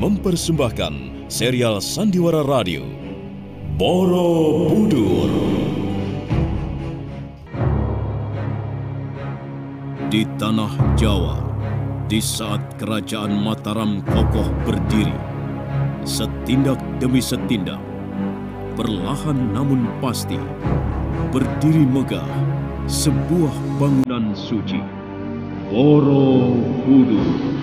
mempersembahkan serial Sandiwara Radio Borobudur. Di tanah Jawa, di saat kerajaan Mataram kokoh berdiri, setindak demi setindak, perlahan namun pasti, berdiri megah sebuah bangunan suci, Borobudur.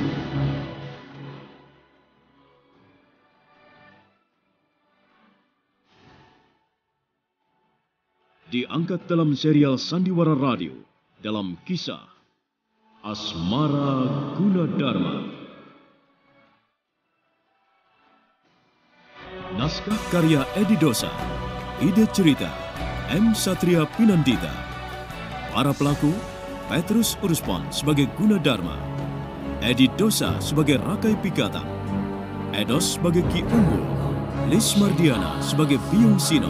Diangkat dalam serial Sandiwara Radio dalam kisah Asmara Gunadarma. Naskah karya Edi Dosa, ide cerita M. Satria Pinandita. Para pelaku, Petrus Urspon sebagai Gunadarma, Edi Dosa sebagai Rakai Pikatan, Edos sebagai Ki Unggul, Lis Mardiana sebagai Biung Sino,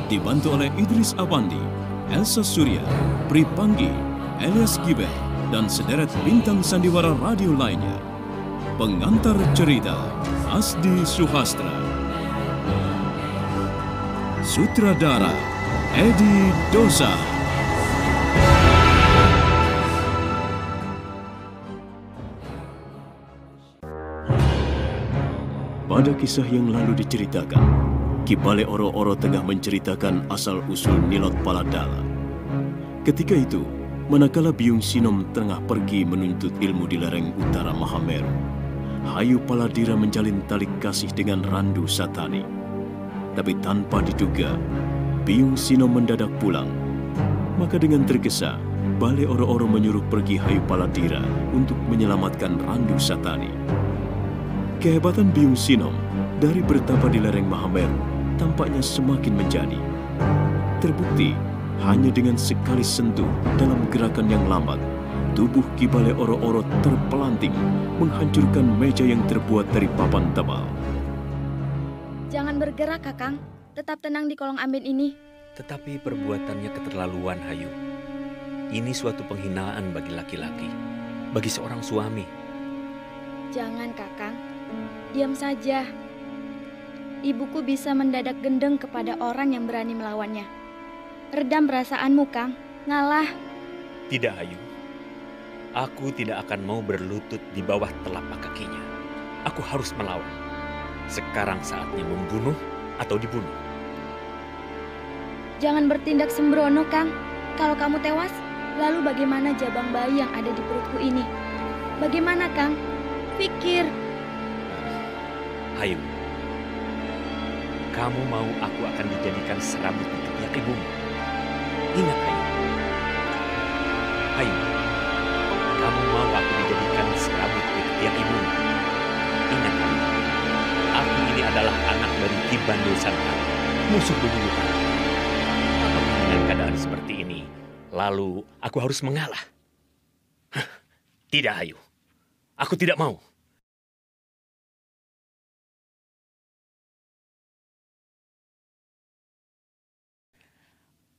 dibantu oleh Idris Apandi, Elsa Surya, Pri Panggi, Elias Giber, dan sederet bintang sandiwara radio lainnya. Pengantar cerita, Asdi Suhastra. Sutradara, Edi Dosa. Pada kisah yang lalu diceritakan, Ki Bale Oro-Oro tengah menceritakan asal-usul Nilot Paladala. Ketika itu, manakala Biung Sinom tengah pergi menuntut ilmu di lereng utara Mahameru, Hayu Paladira menjalin tali kasih dengan Randu Satani. Tapi tanpa diduga, Biung Sinom mendadak pulang. Maka dengan tergesa, Bale Oro-Oro menyuruh pergi Hayu Paladira untuk menyelamatkan Randu Satani. Kehebatan Biung Sinom dari bertapa di lereng Mahameru tampaknya semakin menjadi. Terbukti hanya dengan sekali sentuh dalam gerakan yang lambat, tubuh Ki Bale Oro-Oro terpelanting menghancurkan meja yang terbuat dari papan tebal. Jangan bergerak, Kakang. Tetap tenang di kolong ambin ini. Tetapi perbuatannya keterlaluan, Hayu. Ini suatu penghinaan bagi laki-laki, bagi seorang suami. Jangan, Kakang. Diam saja. Ibuku bisa mendadak gendeng kepada orang yang berani melawannya. Redam perasaanmu, Kang. Ngalah. Tidak, Hayu. Aku tidak akan mau berlutut di bawah telapak kakinya. Aku harus melawan. Sekarang saatnya membunuh atau dibunuh. Jangan bertindak sembrono, Kang. Kalau kamu tewas, lalu bagaimana jabang bayi yang ada di perutku ini? Bagaimana, Kang? Pikir. Hayu, kamu mau aku akan dijadikan serabut di ketiak ibumu? Ingat, Hayu. Hayu, kamu mau aku dijadikan serabut di ketiak ibumu? Ingat, Hayu. Aku ini adalah anak dari Ki Bandul Santang, musuh bebuyutan. Apakah dengan keadaan seperti ini, lalu aku harus mengalah? Tidak, Hayu. Aku tidak mau.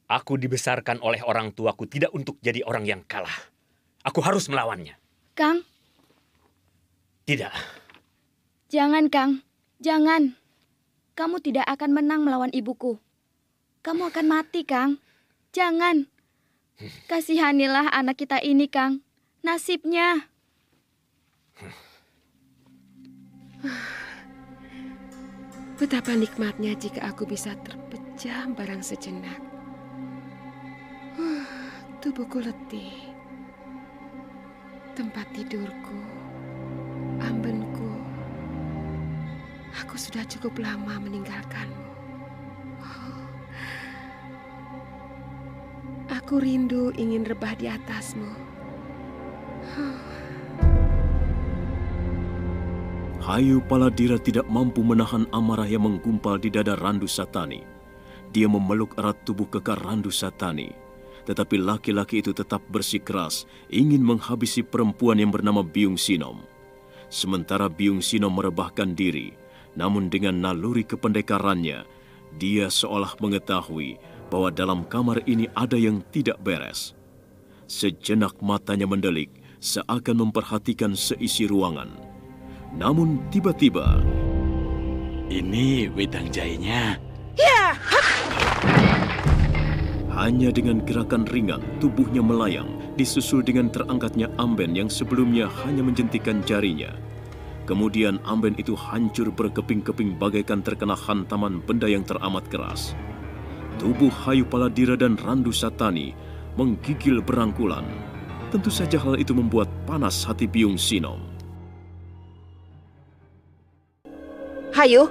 Aku dibesarkan oleh orang tuaku tidak untuk jadi orang yang kalah. Aku harus melawannya. Kang. Tidak. Jangan, Kang. Jangan. Kamu tidak akan menang melawan ibuku. Kamu akan mati, Kang. Jangan. Kasihanilah anak kita ini, Kang. Nasibnya. Betapa nikmatnya jika aku bisa terpejam barang sejenak. Tubuhku letih. Tempat tidurku, ambenku. Aku sudah cukup lama meninggalkanmu. Aku rindu ingin rebah di atasmu. Hayu Paladira tidak mampu menahan amarah yang menggumpal di dada Randu Satani. Dia memeluk erat tubuh kekar Randu Satani. Tetapi laki-laki itu tetap bersikeras ingin menghabisi perempuan yang bernama Biung Sinom. Sementara Biung Sinom merebahkan diri, namun dengan naluri kependekarannya, dia seolah mengetahui bahwa dalam kamar ini ada yang tidak beres. Sejenak matanya mendelik, seakan memperhatikan seisi ruangan. Namun tiba-tiba... Ini wedang jahenya. Ya! Hanya dengan gerakan ringan, tubuhnya melayang, disusul dengan terangkatnya amben yang sebelumnya hanya menjentikan jarinya. Kemudian amben itu hancur berkeping-keping bagaikan terkena hantaman benda yang teramat keras. Tubuh Hayu Paladira dan Randu Satani menggigil berangkulan. Tentu saja hal itu membuat panas hati Byung Sinom. Hayu,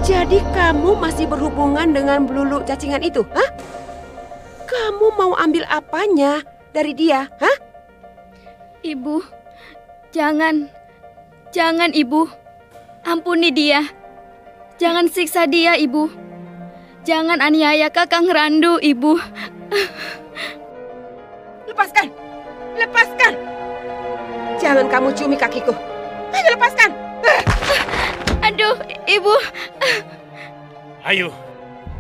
jadi kamu masih berhubungan dengan belulu cacingan itu, hah? Kamu mau ambil apanya dari dia, hah? Ibu, jangan. Jangan, Ibu. Ampuni dia. Jangan siksa dia, Ibu. Jangan aniaya Kakang Randu, Ibu. Lepaskan! Lepaskan! Jangan kamu ciumi kakiku. Ayo lepaskan! Aduh, Ibu. Ayo,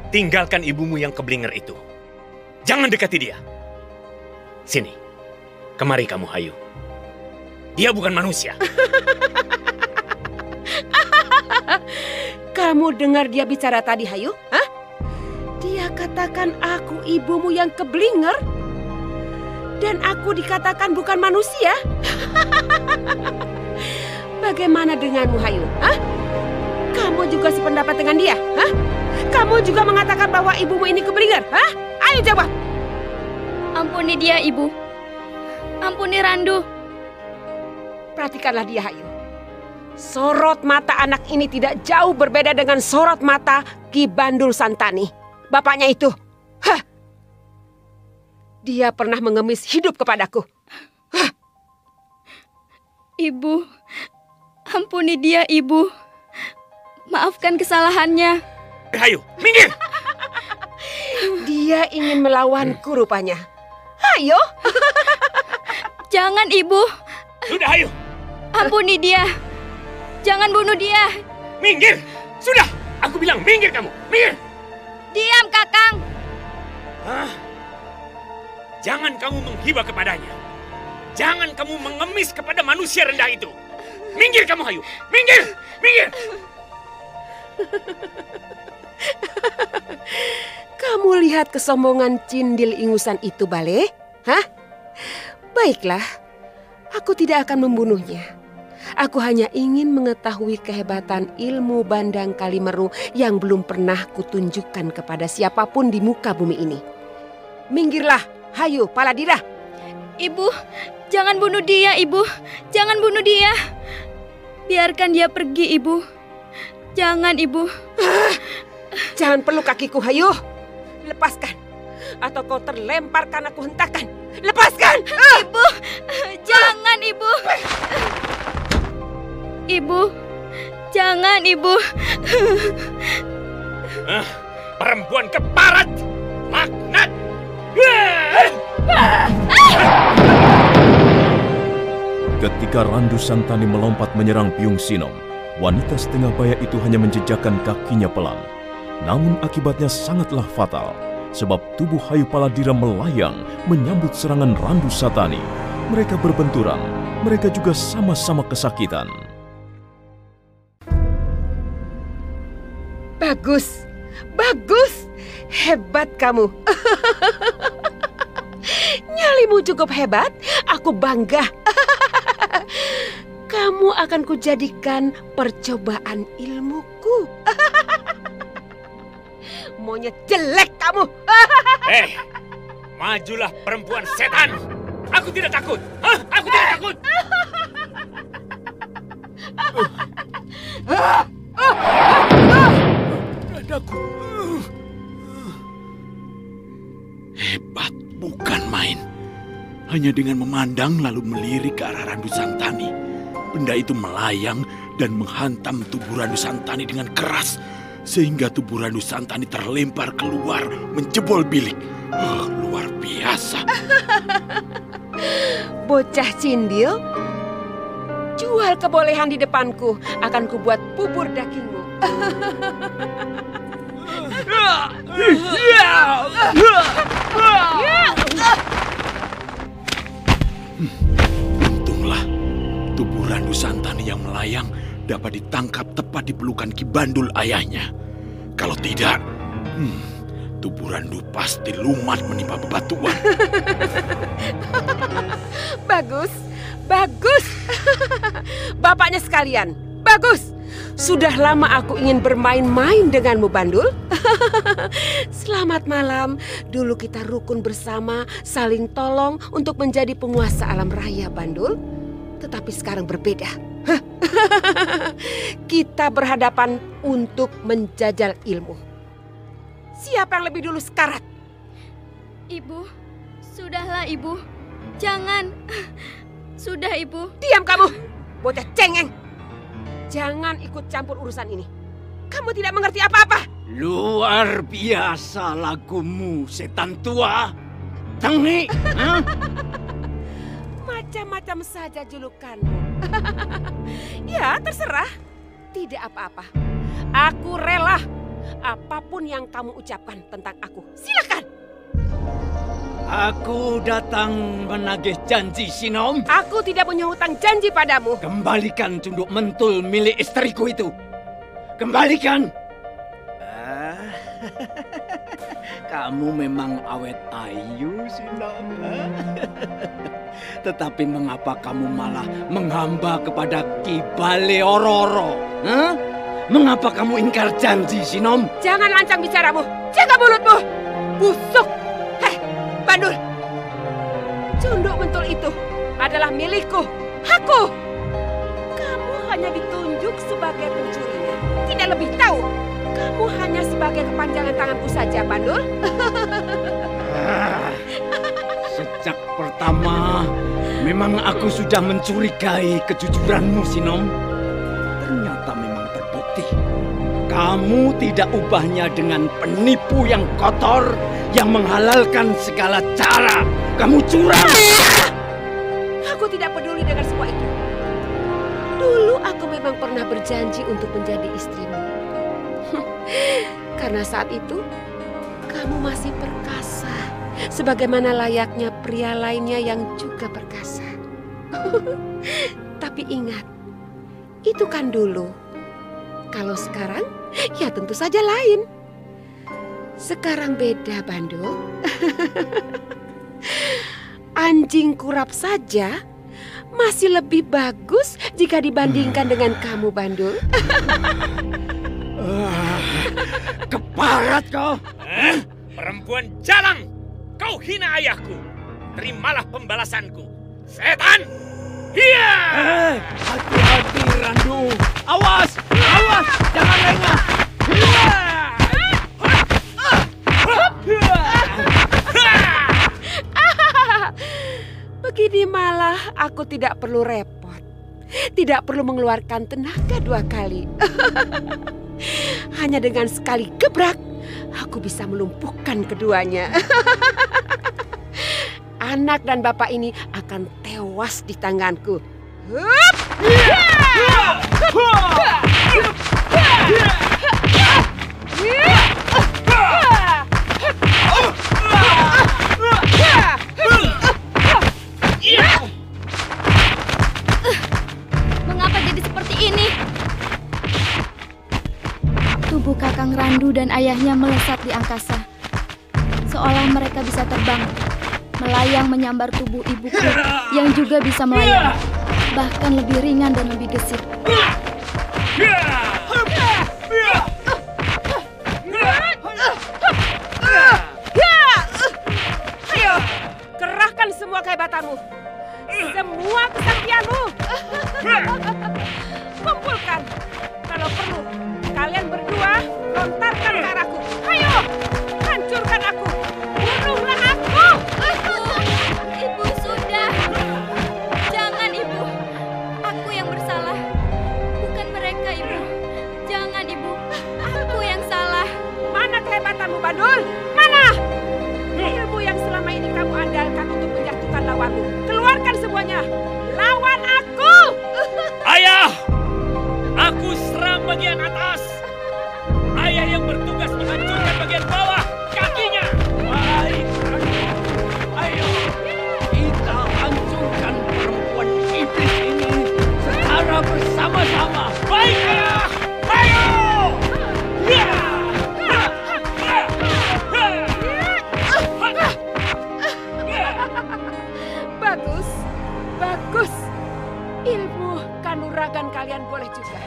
tinggalkan ibumu yang keblinger itu. Jangan dekati dia. Sini, kemari kamu, Hayu. Dia bukan manusia. Kamu dengar dia bicara tadi, Hayu? Hah? Dia katakan aku ibumu yang keblinger. Dan aku dikatakan bukan manusia. Bagaimana denganmu, Hayu? Hah? Kamu juga sependapat dengan dia? Hah? Kamu juga mengatakan bahwa ibumu ini keblinger? Hah? Ayo jawab. Ampuni dia, Ibu. Ampuni Randu. Perhatikanlah dia, Hayu. Sorot mata anak ini tidak jauh berbeda dengan sorot mata Ki Bandul Santani. Bapaknya itu. Hah! Dia pernah mengemis hidup kepadaku. Hah! Ibu, ampuni dia, Ibu. Maafkan kesalahannya. Hayu, minggir! Dia ingin melawanku rupanya. Ayo. Jangan, Ibu. Sudah, Hayu. Ampuni dia. Jangan bunuh dia. Minggir! Sudah! Aku bilang minggir kamu! Minggir! Diam, Kakang. Hah? Jangan kamu menghibah kepadanya. Jangan kamu mengemis kepada manusia rendah itu. Minggir kamu, Hayu! Minggir! Minggir! Kamu lihat kesombongan cindil ingusan itu, Bale? Hah? Baiklah. Aku tidak akan membunuhnya. Aku hanya ingin mengetahui kehebatan ilmu Bandang Kalimeru yang belum pernah kutunjukkan kepada siapapun di muka bumi ini. Minggirlah, Hayu Paladira. Ibu, jangan bunuh dia, Ibu. Jangan bunuh dia. Biarkan dia pergi, Ibu. Jangan, Ibu. Jangan peluk kakiku, Hayu. Lepaskan, atau kau terlempar karena aku hentakan. Lepaskan! Ibu, jangan, Ibu. Ibu, jangan, Ibu. Perempuan keparat! Laknat! Ketika Randu Santani melompat menyerang Byung Sinom, wanita setengah baya itu hanya menjejakkan kakinya pelan. Namun akibatnya sangatlah fatal, sebab tubuh Hayu Paladira melayang menyambut serangan Randu Satani. Mereka berbenturan, mereka juga sama-sama kesakitan. Bagus, bagus, hebat kamu. Nyalimu cukup hebat, aku bangga. Kamu akan kujadikan percobaan ilmuku. Monyet jelek kamu. Majulah perempuan setan. Aku tidak takut. Hah? Aku tidak takut. Dadaku. Hebat, bukan main. Hanya dengan memandang lalu melirik ke arah Randu Santani, benda itu melayang dan menghantam tubuh Randu Santani dengan keras, sehingga tubuh Randu Santani terlempar keluar menjebol bilik. Luar biasa. Bocah cindil, jual kebolehan di depanku, akan kubuat bubur dagingmu. Untunglah tubuh Randu Santani yang melayang dapat ditangkap tepat di pelukan Ki Bandul ayahnya. Kalau tidak, tubuh Randu pasti lumat menimpa bebatuan. Bagus, bagus. Bapaknya sekalian, bagus. Sudah lama aku ingin bermain-main denganmu, Bandul. Selamat malam. Dulu kita rukun bersama, saling tolong untuk menjadi penguasa alam raya, Bandul. Tetapi sekarang berbeda. Kita berhadapan untuk menjajal ilmu. Siapa yang lebih dulu sekarat? Ibu, sudahlah Ibu. Jangan. Sudah Ibu. Diam kamu, bocah cengeng. Jangan ikut campur urusan ini. Kamu tidak mengerti apa-apa. Luar biasa lagumu, setan tua. Tengi. Macam-macam saja julukanmu. Ya, terserah. Tidak apa-apa. Aku rela apapun yang kamu ucapkan tentang aku. Silakan. Aku datang menagih janji, Sinom. Aku tidak punya hutang janji padamu. Kembalikan tunduk mentul milik istriku itu. Kembalikan. Kamu memang awet ayu, Sinom. Tetapi mengapa kamu malah menghamba kepada Ki Baleororo? Mengapa kamu ingkar janji, Sinom? Jangan lancang bicaramu. Jaga mulutmu. Busuk. Hei, Bandul. Tunduk mentul itu adalah milikku. Hakku. Kamu hanya ditunjuk sebagai pencurinya. Tidak lebih tahu. Kamu hanya sebagai kepanjangan tanganku saja, Bandul. Sejak pertama, memang aku sudah mencurigai kejujuranmu, Sinom. Ternyata memang terbukti. Kamu tidak ubahnya dengan penipu yang kotor, yang menghalalkan segala cara. Kamu curang. Aku tidak peduli dengan semua itu. Dulu aku memang pernah berjanji untuk menjadi istrimu. Karena saat itu, kamu masih perkasa. Sebagaimana layaknya pria lainnya yang juga perkasa. Tapi ingat, itu kan dulu. Kalau sekarang, ya tentu saja lain. Sekarang beda, Bandul. Anjing kurap saja masih lebih bagus jika dibandingkan dengan kamu, Bandul. Keparat kau. Perempuan jalang! Kau hina ayahku. Terimalah pembalasanku. Setan! Hiya! Hati-hati, Randu. Awas! Awas! Jangan lengah. Begini malah aku tidak perlu repot. Tidak perlu mengeluarkan tenaga 2 kali. Hanya dengan sekali gebrak, aku bisa melumpuhkan keduanya. Anak dan bapak ini akan tewas di tanganku. Hup! Mengapa jadi seperti ini? Tubuh Kakang Randu dan ayahnya melesat di angkasa. Seolah mereka bisa terbang, melayang menyambar tubuh ibuku yang juga bisa melayang. Bahkan lebih ringan dan lebih gesit. Ayo, kerahkan semua kehebatanmu. Semua kesaktianmu. Kumpulkan. Kalau perlu, kalian berdua lontarkan ke arahku. Ayo, hancurkan aku. Bunuhlah aku. Ibu sudah. Jangan Ibu. Aku yang bersalah. Bukan mereka Ibu. Jangan Ibu. Aku yang salah. Mana kehebatanmu, Bandul? Mana? Ilmu yang selama ini kamu andalkan untuk menjatuhkan lawanmu. Keluarkan semuanya. Lawan aku. Ayah! Aku serang bagian atas. Ayah yang bertugas menghancurkan bagian bawah, kakinya. Baik, Randu. Ayo, kita hancurkan perempuan iblis ini sama-sama. Baik, ayah. Ayo! Ya! Bagus, bagus. Ilmu kanuragan kalian boleh juga.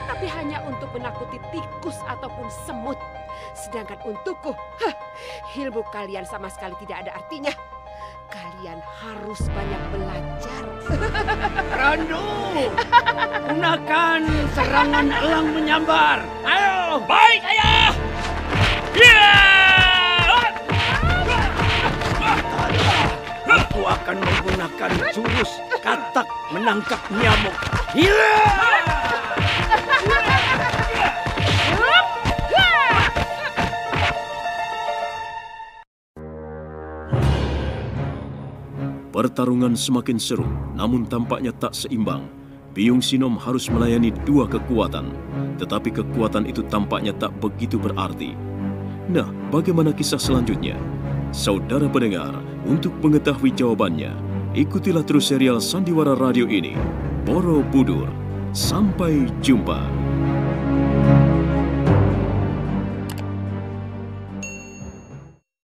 Tapi hanya untuk menakuti tikus ataupun semut. Sedangkan untukku, ilmu kalian sama sekali tidak ada artinya. Kalian harus banyak belajar. Randu, gunakan serangan elang menyambar. Ayo, baik ayah. Aku akan menggunakan jurus katak menangkap nyamuk. Pertarungan semakin seru, namun tampaknya tak seimbang. Biyung Sinom harus melayani dua kekuatan, tetapi kekuatan itu tampaknya tak begitu berarti. Nah, bagaimana kisah selanjutnya? Saudara pendengar, untuk mengetahui jawabannya, ikutilah terus serial Sandiwara Radio ini. Borobudur. Sampai jumpa.